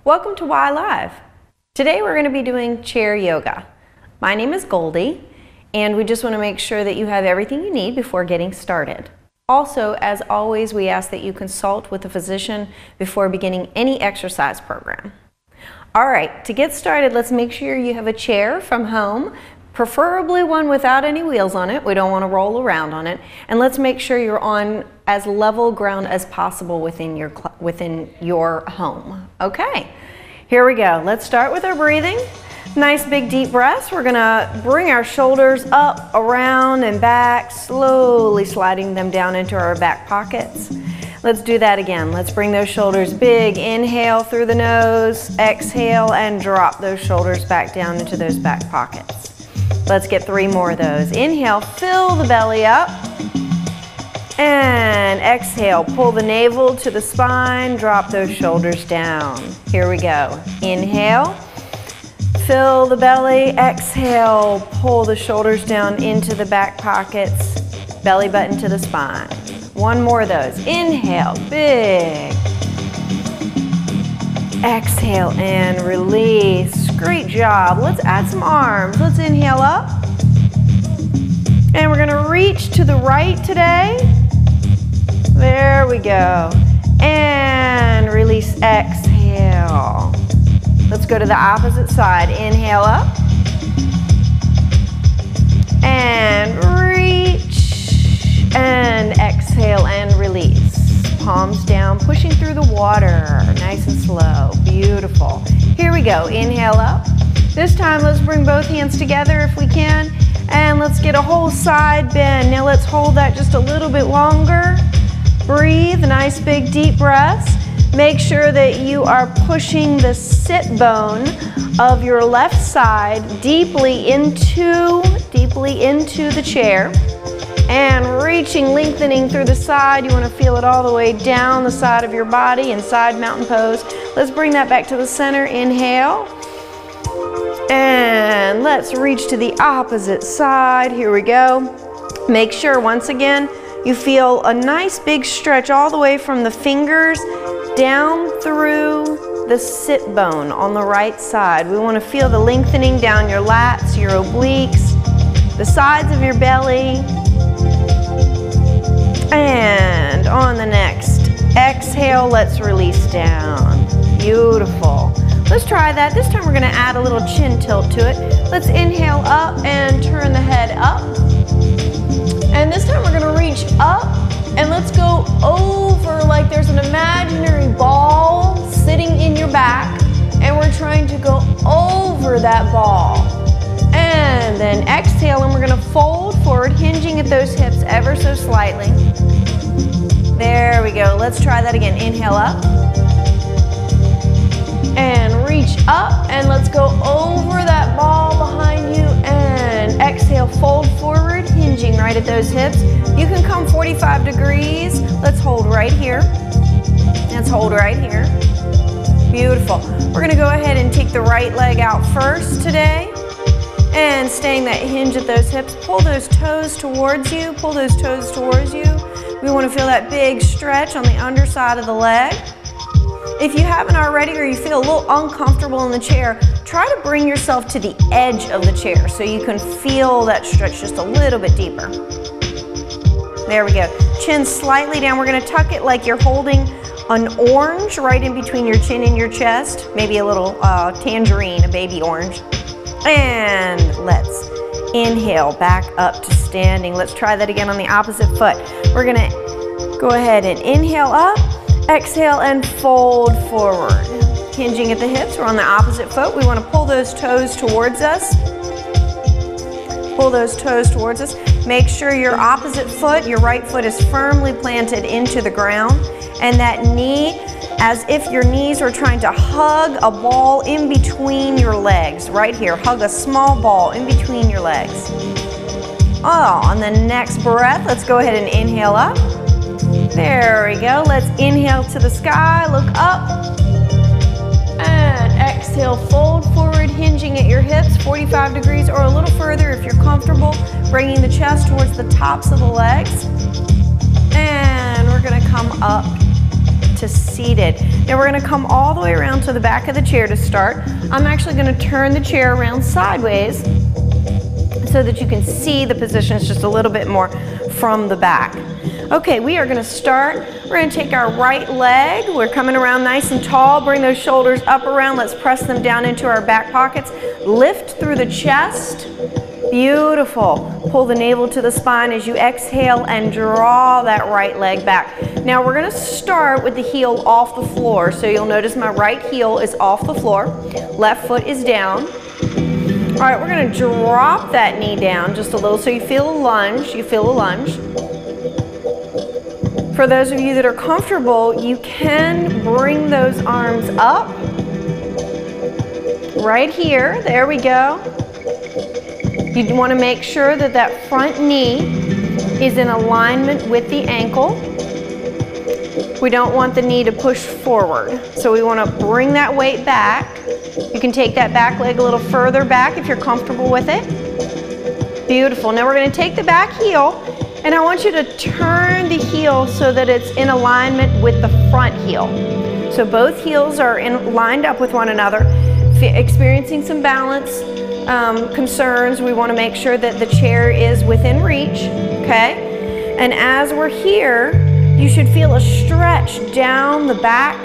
Welcome to Y Live. Today we're going to be doing chair yoga. My name is Goldie, and we just want to make sure that you have everything you need before getting started. Also, as always, we ask that you consult with a physician before beginning any exercise program. All right, to get started, let's make sure you have a chair from home, preferably one without any wheels on it. We don't want to roll around on it. And let's make sure you're on as level ground as possible within your home. Okay, here we go. Let's start with our breathing. Nice big deep breaths. We're gonna bring our shoulders up, around, and back, slowly sliding them down into our back pockets. Let's do that again. Let's bring those shoulders big. Inhale through the nose, exhale, and drop those shoulders back down into those back pockets. Let's get 3 more of those. Inhale, fill the belly up. And exhale, pull the navel to the spine, drop those shoulders down. Here we go. Inhale, fill the belly. Exhale, pull the shoulders down into the back pockets, belly button to the spine. 1 more of those. Inhale, big. Exhale and release. Great job. Let's add some arms. Let's inhale up. And we're gonna reach to the right today. There we go. And release, exhale. Let's go to the opposite side. Inhale up. And reach. And exhale and release. Palms down, pushing through the water. Nice and slow. Beautiful. Here we go. Inhale up. This time let's bring both hands together if we can. And let's get a whole side bend. Now let's hold that just a little bit longer. Breathe. Nice big deep breaths. Make sure that you are pushing the sit bone of your left side deeply into the chair. And reaching, lengthening through the side. You want to feel it all the way down the side of your body in side mountain pose. Let's bring that back to the center. Inhale. And let's reach to the opposite side. Here we go. Make sure, once again, you feel a nice big stretch all the way from the fingers down through the sit bone on the right side. We want to feel the lengthening down your lats, your obliques, the sides of your belly. And on the next exhale, let's release down. Beautiful. Let's try that. This time we're going to add a little chin tilt to it. Let's inhale up and turn the head up. And this time we're going to reach up and let's go over like there's an imaginary ball sitting in your back. And we're trying to go over that ball. And then exhale, and we're going to fold forward, hinging at those hips ever so slightly. There we go. Let's try that again. Inhale up. And reach up, and let's go over that ball behind you. And exhale, fold forward, hinging right at those hips. You can come 45 degrees. Let's hold right here. Let's hold right here. Beautiful. We're going to go ahead and take the right leg out first today. And staying that hinge at those hips, pull those toes towards you, pull those toes towards you. We want to feel that big stretch on the underside of the leg. If you haven't already or you feel a little uncomfortable in the chair, try to bring yourself to the edge of the chair so you can feel that stretch just a little bit deeper. There we go. Chin slightly down. We're going to tuck it like you're holding an orange right in between your chin and your chest. Maybe a little tangerine, a baby orange. And let's inhale back up to standing. Let's try that again on the opposite foot. We're going to go ahead and inhale up, exhale, and fold forward. Hinging at the hips. We're on the opposite foot. We want to pull those toes towards us. Pull those toes towards us. Make sure your opposite foot, your right foot, is firmly planted into the ground. And that knee, as if your knees are trying to hug a ball in between your legs. Right here, hug a small ball in between your legs. Oh, on the next breath, let's go ahead and inhale up. There we go. Let's inhale to the sky, look up. And exhale, fold forward, hinging at your hips, 45 degrees or a little further if you're comfortable. Bringing the chest towards the tops of the legs. And we're going to come up to seated. Now we're gonna come all the way around to the back of the chair to start. I'm actually gonna turn the chair around sideways so that you can see the positions just a little bit more from the back. Okay, we are gonna start. We're gonna take our right leg. We're coming around nice and tall. Bring those shoulders up around. Let's press them down into our back pockets. Lift through the chest. Beautiful. Pull the navel to the spine as you exhale and draw that right leg back. Now we're gonna start with the heel off the floor. So you'll notice my right heel is off the floor. Left foot is down. All right, we're gonna drop that knee down just a little so you feel a lunge. For those of you that are comfortable, you can bring those arms up. Right here, there we go. You want to make sure that that front knee is in alignment with the ankle. We don't want the knee to push forward. So we want to bring that weight back. You can take that back leg a little further back if you're comfortable with it. Beautiful. Now we're going to take the back heel, and I want you to turn the heel so that it's in alignment with the front heel. So both heels are lined up with one another. Experiencing some balance concerns, we want to make sure that the chair is within reach, okay? And as we're here, you should feel a stretch down the back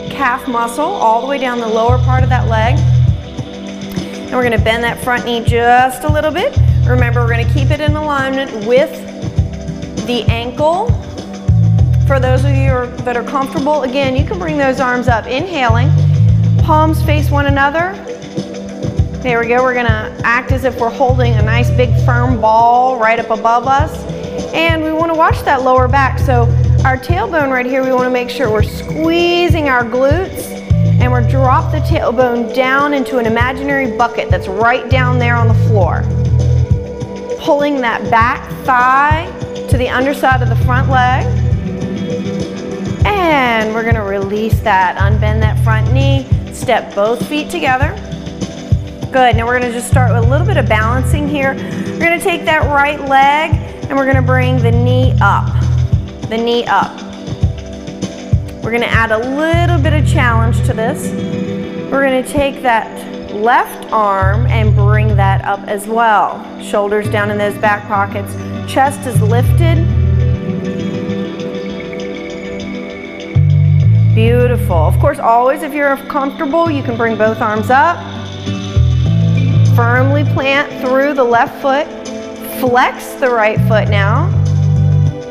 calf muscle, all the way down the lower part of that leg. And we're going to bend that front knee just a little bit. Remember, we're going to keep it in alignment with the ankle. For those of you that are comfortable, again, you can bring those arms up, inhaling, palms face one another. There we go. We're gonna act as if we're holding a nice big firm ball right up above us. And we wanna watch that lower back. So our tailbone right here, we wanna make sure we're squeezing our glutes, and we're drop the tailbone down into an imaginary bucket that's right down there on the floor. Pulling that back thigh to the underside of the front leg. And we're gonna release that, unbend that front knee, step both feet together. Good, now we're gonna just start with a little bit of balancing here. We're gonna take that right leg and we're gonna bring the knee up, We're gonna add a little bit of challenge to this. We're gonna take that left arm and bring that up as well. Shoulders down in those back pockets. Chest is lifted. Beautiful. Of course, always if you're comfortable, you can bring both arms up. Firmly plant through the left foot. Flex the right foot now.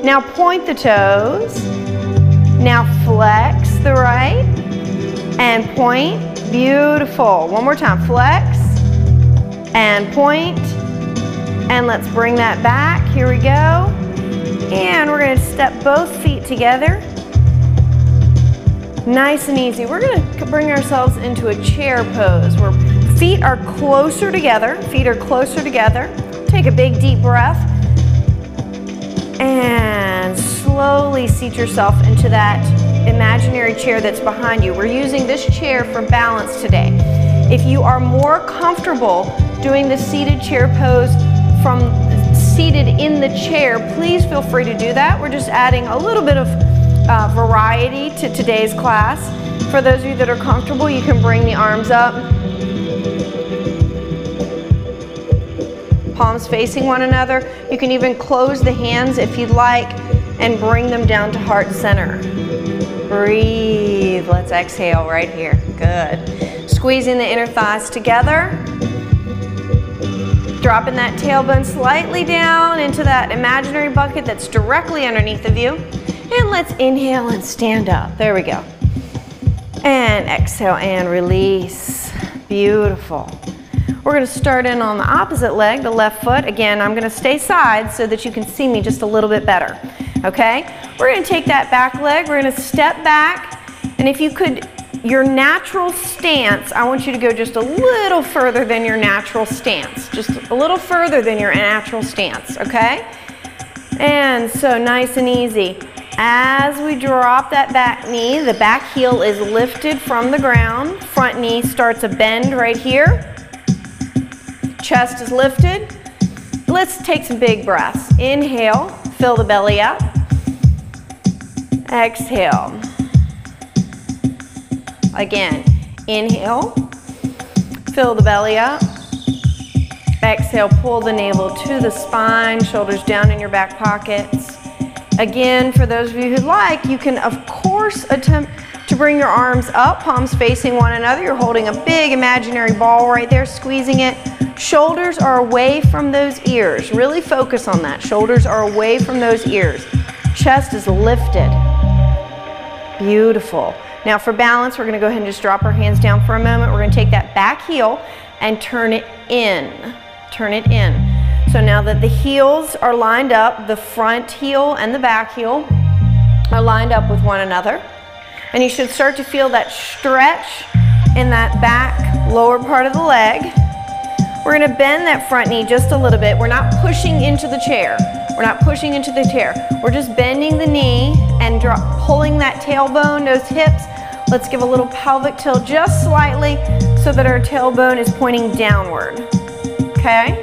Now point the toes. Now flex the right and point. Beautiful. One more time. Flex and point. And let's bring that back. Here we go. And we're going to step both feet together. Nice and easy. We're going to bring ourselves into a chair pose where feet are closer together. Take a big deep breath and slowly seat yourself into that imaginary chair that's behind you. We're using this chair for balance today. If you are more comfortable doing the seated chair pose from seated in the chair, please feel free to do that. We're just adding a little bit of variety to today's class. For those of you that are comfortable, you can bring the arms up. Palms facing one another. You can even close the hands if you'd like and bring them down to heart center. Breathe. Let's exhale right here. Good. Squeezing the inner thighs together. Dropping that tailbone slightly down into that imaginary bucket that's directly underneath of you. And let's inhale and stand up. There we go. And exhale and release. Beautiful. We're going to start in on the opposite leg, the left foot. Again, I'm going to stay side so that you can see me just a little bit better. Okay? We're going to take that back leg. We're going to step back. And if you could, your natural stance, I want you to go just a little further than your natural stance. Just a little further than your natural stance. Okay? And so nice and easy. As we drop that back knee, the back heel is lifted from the ground. Front knee starts a bend right here. Chest is lifted. Let's take some big breaths. Inhale, fill the belly up. Exhale. Again, inhale, fill the belly up. Exhale, pull the navel to the spine, shoulders down in your back pockets. Again, for those of you who'd like, you can of course attempt to bring your arms up, palms facing one another. You're holding a big imaginary ball right there, squeezing it. Shoulders are away from those ears. Really focus on that. Shoulders are away from those ears. Chest is lifted. Beautiful. Now for balance, we're gonna go ahead and just drop our hands down for a moment. We're gonna take that back heel and turn it in. Turn it in. So now that the heels are lined up, the front heel and the back heel are lined up with one another. And you should start to feel that stretch in that back lower part of the leg. We're gonna bend that front knee just a little bit. We're not pushing into the chair. We're not pushing into the chair. We're just bending the knee and pulling that tailbone, those hips. Let's give a little pelvic tilt just slightly so that our tailbone is pointing downward. Okay?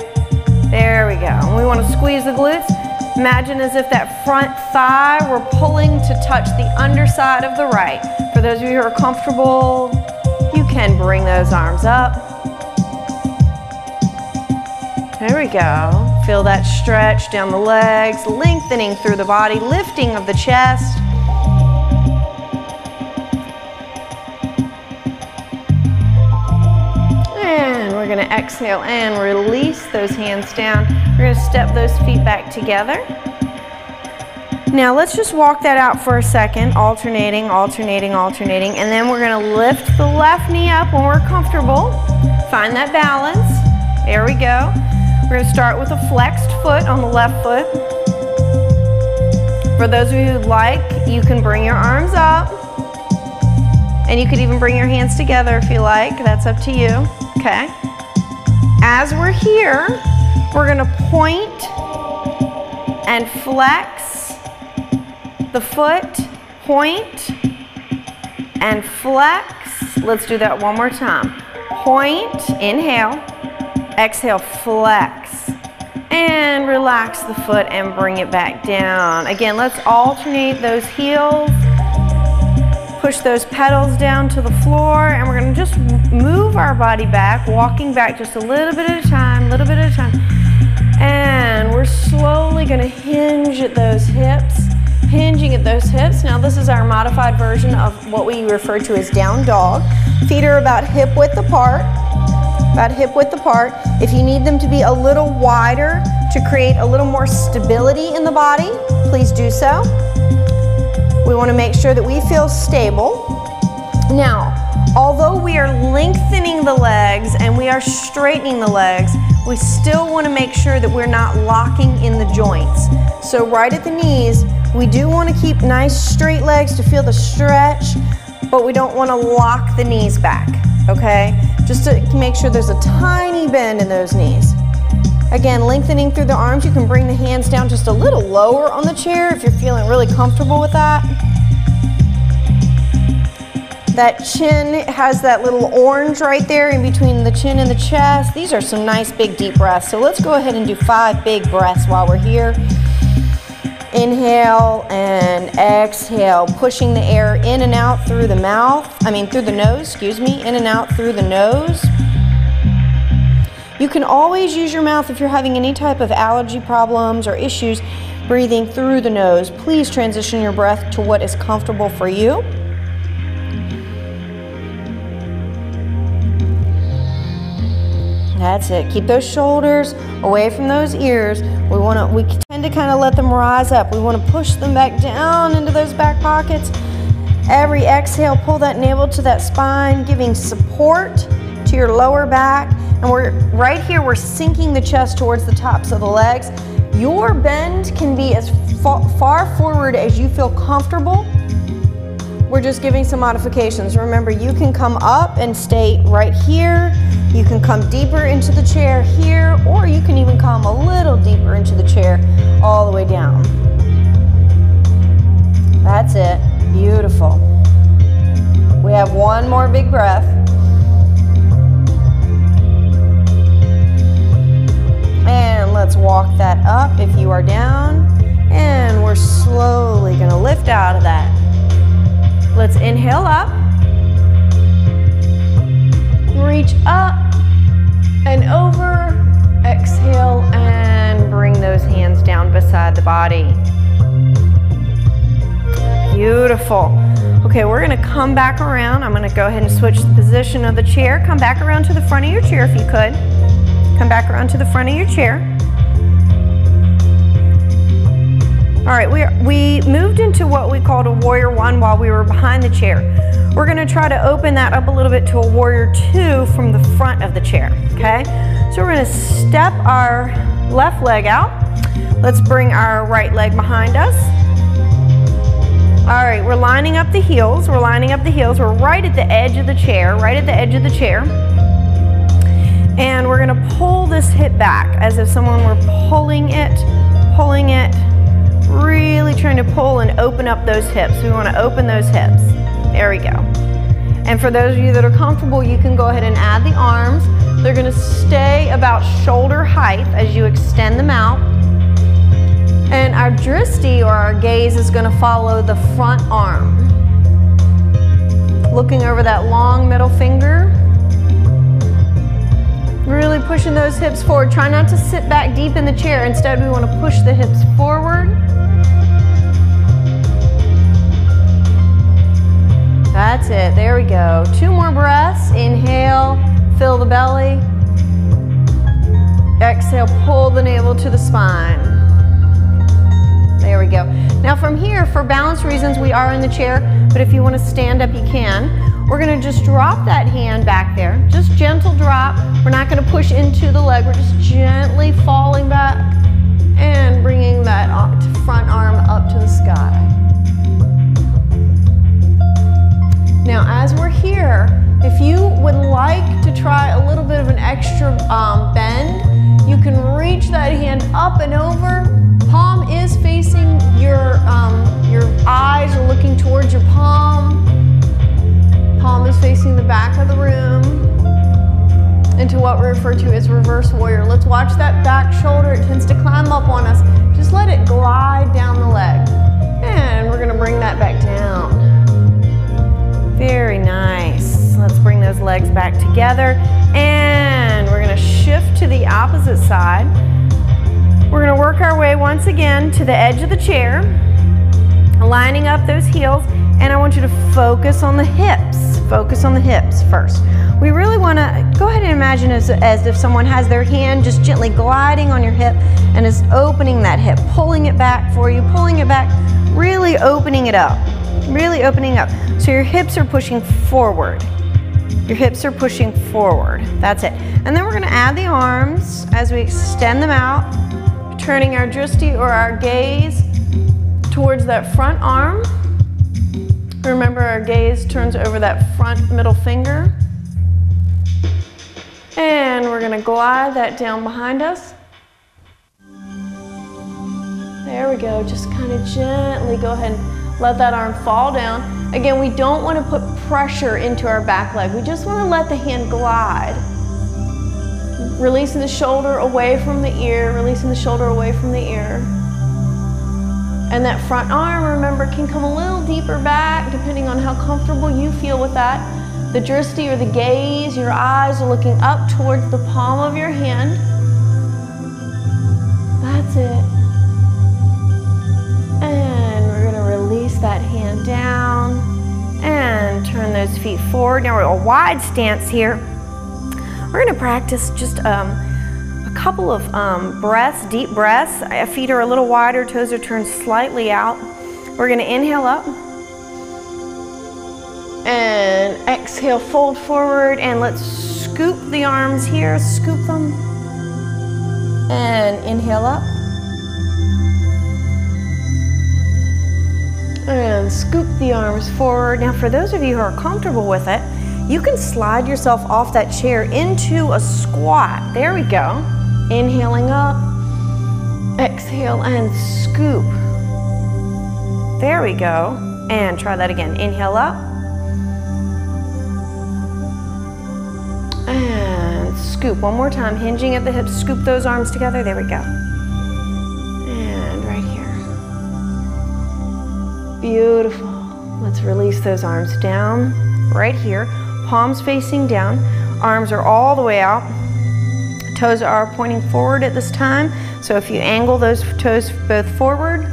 There we go. And we want to squeeze the glutes. Imagine as if that front thigh we're pulling to touch the underside of the right. For those of you who are comfortable, you can bring those arms up. There we go. Feel that stretch down the legs, lengthening through the body, lifting of the chest. And we're going to exhale and release those hands down. We're going to step those feet back together. Now let's just walk that out for a second, alternating, alternating, alternating, and then we're going to lift the left knee up when we're comfortable. Find that balance. There we go. We're going to start with a flexed foot on the left foot. For those of you who'd like, you can bring your arms up, and you could even bring your hands together if you like. That's up to you. Okay. As we're here, we're going to point and flex the foot, point and flex. Let's do that one more time. Point, inhale, exhale, flex, and relax the foot and bring it back down. Again, let's alternate those heels. Push those pedals down to the floor, and we're going to just move our body back, walking back just a little bit at a time, little bit at a time. And we're slowly going to hinge at those hips, hinging at those hips. Now this is our modified version of what we refer to as down dog. Feet are about hip width apart, about hip width apart. If you need them to be a little wider to create a little more stability in the body, please do so. We want to make sure that we feel stable. Now, although we are lengthening the legs and we are straightening the legs, we still want to make sure that we're not locking in the joints. So right at the knees, we do want to keep nice straight legs to feel the stretch, but we don't want to lock the knees back, okay? Just to make sure there's a tiny bend in those knees. Again, lengthening through the arms, you can bring the hands down just a little lower on the chair if you're feeling really comfortable with that. That chin has that little orange right there in between the chin and the chest. These are some nice big deep breaths. So let's go ahead and do 5 big breaths while we're here. Inhale and exhale, pushing the air in and out through the through the nose, excuse me, in and out through the nose. You can always use your mouth if you're having any type of allergy problems or issues breathing through the nose. Please transition your breath to what is comfortable for you. That's it. Keep those shoulders away from those ears. We tend to kind of let them rise up. We want to push them back down into those back pockets. Every exhale, pull that navel to that spine, giving support to your lower back. And we're right here, we're sinking the chest towards the tops of the legs. Your bend can be as far forward as you feel comfortable. We're just giving some modifications. Remember, you can come up and stay right here. You can come deeper into the chair here, or you can even come a little deeper into the chair all the way down. That's it. Beautiful. We have one more big breath. And let's walk that up if you are down. And we're slowly going to lift out of that. Let's inhale up. reach up and over. Exhale and bring those hands down beside the body. Beautiful. Okay, we're gonna come back around. I'm gonna go ahead and switch the position of the chair. Come back around to the front of your chair if you could. Come back around to the front of your chair. All right, we moved into what we called a warrior one while we were behind the chair. We're gonna try to open that up a little bit to a warrior two from the front of the chair, okay? So we're gonna step our left leg out. Let's bring our right leg behind us. All right, we're lining up the heels. We're lining up the heels. We're right at the edge of the chair, right at the edge of the chair. And we're gonna pull this hip back as if someone were pulling it, really trying to pull and open up those hips. We wanna open those hips. There we go. And for those of you that are comfortable, you can go ahead and add the arms. They're gonna stay about shoulder height as you extend them out. And our dristi, or our gaze, is gonna follow the front arm. Looking over that long middle finger. Really pushing those hips forward. Try not to sit back deep in the chair. Instead, we wanna push the hips forward. That's it, there we go. 2 more breaths. Inhale, fill the belly. Exhale, pull the navel to the spine. There we go. Now from here, for balance reasons, we are in the chair, but if you want to stand up, you can. We're going to just drop that hand back there. Just gentle drop. We're not going to push into the leg. We're just gently falling back and bringing that front arm up to the sky. Now, as we're here, if you would like to try a little bit of an extra bend, you can reach that hand up and over. Palm is facing your eyes are looking towards your palm. Palm is facing the back of the room into what we refer to as reverse warrior. Let's watch that back shoulder. It tends to climb up on us. Just let it glide down the leg. And we're gonna bring that back down. Very nice. Let's bring those legs back together. And we're gonna shift to the opposite side. We're gonna work our way once again to the edge of the chair, lining up those heels, and I want you to focus on the hips. Focus on the hips first. We really wanna go ahead and imagine as if someone has their hand just gently gliding on your hip and is opening that hip, pulling it back for you, pulling it back, really opening it up, really opening up. So your hips are pushing forward. Your hips are pushing forward. That's it. And then we're gonna add the arms as we extend them out, turning our dristi or our gaze towards that front arm. Remember, our gaze turns over that front middle finger. And we're gonna glide that down behind us. There we go, just kind of gently go ahead and let that arm fall down. Again, we don't want to put pressure into our back leg. We just want to let the hand glide. Releasing the shoulder away from the ear, releasing the shoulder away from the ear. And that front arm, remember, can come a little deeper back depending on how comfortable you feel with that. The dristi or the gaze, your eyes are looking up towards the palm of your hand. That's it. And we're going to release that hand down and turn those feet forward. Now we're in a wide stance here. We're going to practice just a couple of breaths, deep breaths. Feet are a little wider, toes are turned slightly out. We're going to inhale up and exhale, fold forward, and let's scoop the arms here, scoop them, and inhale up. And scoop the arms forward. Now for those of you who are comfortable with it, you can slide yourself off that chair into a squat. There we go. Inhaling up, exhale and scoop. There we go. And try that again. Inhale up. And scoop. One more time, hinging at the hips, scoop those arms together. There we go. And right here. Beautiful. Let's release those arms down right here. Palms facing down. Arms are all the way out. Toes are pointing forward at this time. So if you angle those toes both forward,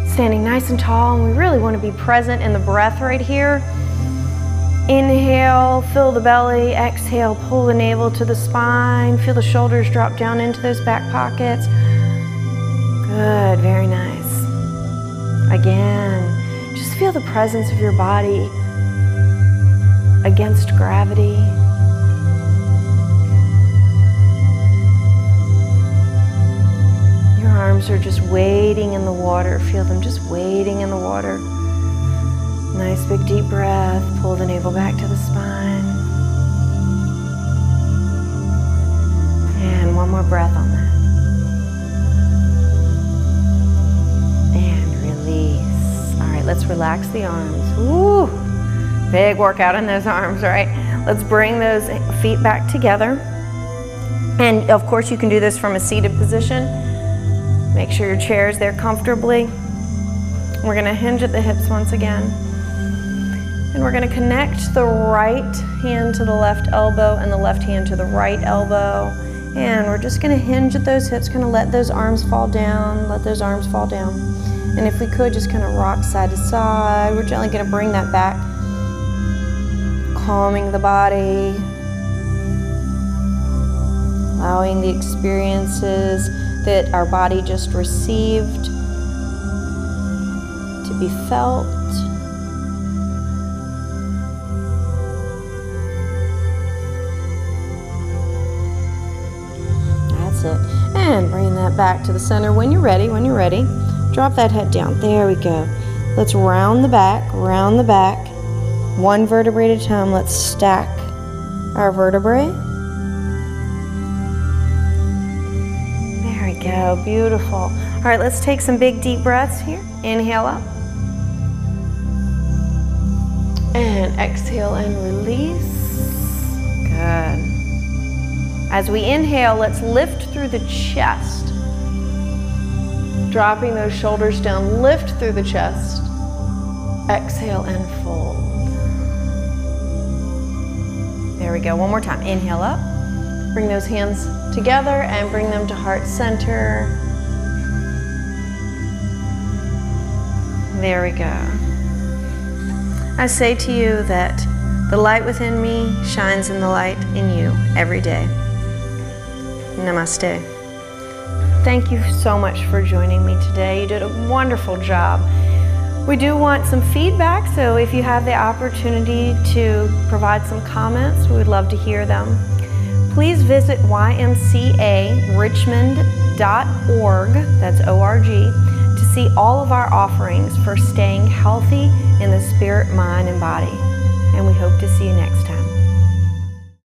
standing nice and tall, and we really want to be present in the breath right here. Inhale, fill the belly. Exhale, pull the navel to the spine. Feel the shoulders drop down into those back pockets. Good, very nice. Again, just feel the presence of your body against gravity. Your arms are just wading in the water. Feel them just wading in the water. Nice big deep breath. Pull the navel back to the spine. And one more breath on that. And release. All right, let's relax the arms. Woo! Big workout in those arms, right? Let's bring those feet back together. And of course you can do this from a seated position. Make sure your chair is there comfortably. We're gonna hinge at the hips once again. And we're gonna connect the right hand to the left elbow and the left hand to the right elbow. And we're just gonna hinge at those hips, kind of let those arms fall down, let those arms fall down. And if we could, just kind of rock side to side. We're gently gonna bring that back, calming the body, allowing the experiences that our body just received to be felt. And bring that back to the center when you're ready. Drop that head down. There we go. Let's round the back, one vertebrae at a time. Let's stack our vertebrae. There we go, beautiful. All right, let's take some big deep breaths here. Inhale up. And exhale and release. Good. As we inhale, let's lift through the chest. Dropping those shoulders down, lift through the chest. Exhale and fold. There we go, one more time. Inhale up. Bring those hands together and bring them to heart center. There we go. I say to you that the light within me shines in the light in you every day. Namaste. Thank you so much for joining me today. You did a wonderful job. We do want some feedback, so if you have the opportunity to provide some comments, we would love to hear them. Please visit YMCARichmond.org, that's O-R-G, to see all of our offerings for staying healthy in the spirit, mind, and body. And we hope to see you next time.